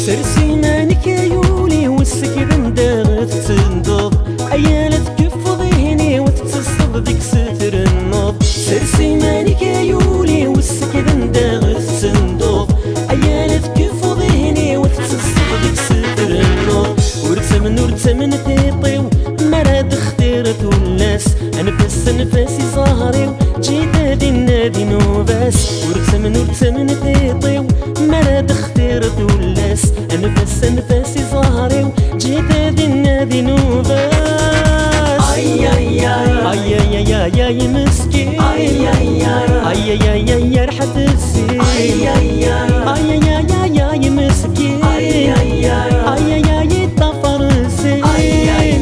سرسيمانك يا يولي والسكر نداغ تندوض عيالة تكف ذهني وتتصل ديك ستر النوض. سرسيمانك يا يولي والسكر نداغ تندوض عيالة تكف ذهني وتتصل ديك ستر النوض. ورتمن تيطيو مراد اختيرت والناس انفس نفاسي ظهري جيت هادي النادي نوباس. ورتمن تيطيو مراد اختيرت والناس نفاسي ظهري جيت هادي النادي نوباس. اي اي اي اي اي اي مسكين اي اي اي اي اي رحت السين اي اي اي اي اي مسكين اي اي اي اي طفر السين اي اي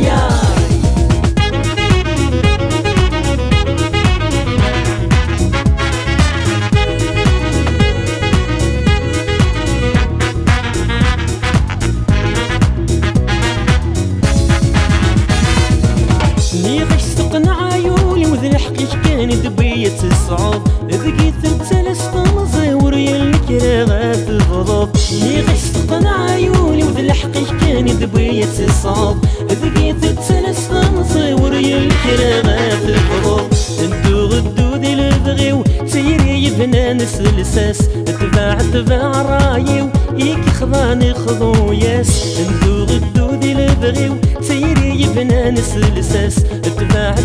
نيغش سقنا عيولي وذن حقيق كان دبية الصعود ذقيت التلس طمزي وريا الكراغات الغضب. نيغش سقنا عيولي وذن حقيق كان دبية الصعود ذقيت التلس طمزي وريا الكراغات الغضب. انتو غدو ذي البغيو سيري بنان السلساس تباع رايو يك خضاني خضو ياس. انتو غدو ذي البغيو سيري بنان السلساس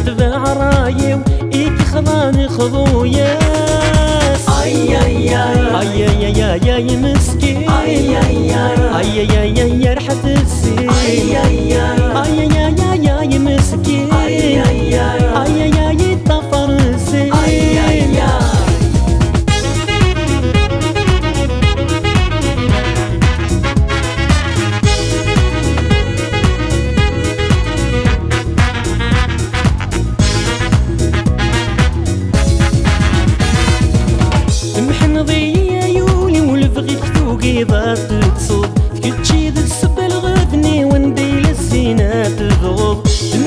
تباع رايو يك خضاني خضو ياس. اي اي اي اي اي اي مسكين اي اي اي اي اي رحت السين اي اي اي اي مسكين اي اي اي طفر السين اي اي محنضي يا يولي والبغي كتوقي ضات تصوب تكتشي ذا السب الغبني وندي للزينات الغوب.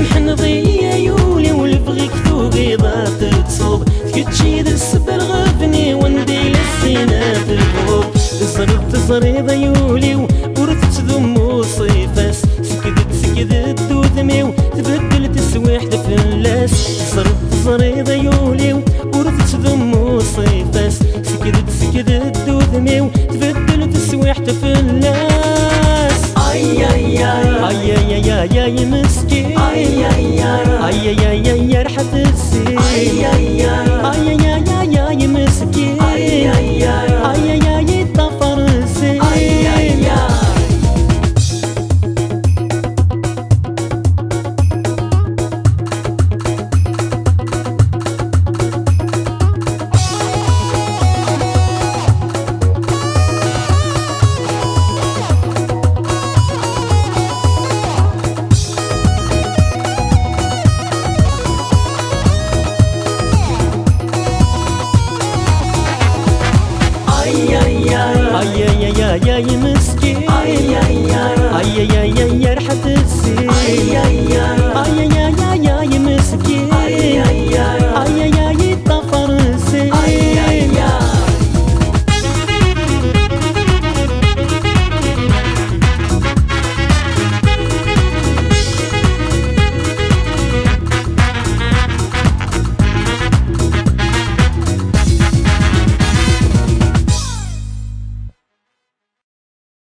محنضي يا يولي والبغي كتوقي ضات تصوب تكتشي ذا السب الغبني وندي للزينات الغوب. زريض يولي ورثت ذم صيفاس سكدت دوثمي تبدلت السواح دفلاس. زريض يولي ورثت ذم صيفاس سكدت دوثمي تبدلت السواح دفلاس. اي اي اي اي اي مسكين اي اي اي اي رحت السين اي اي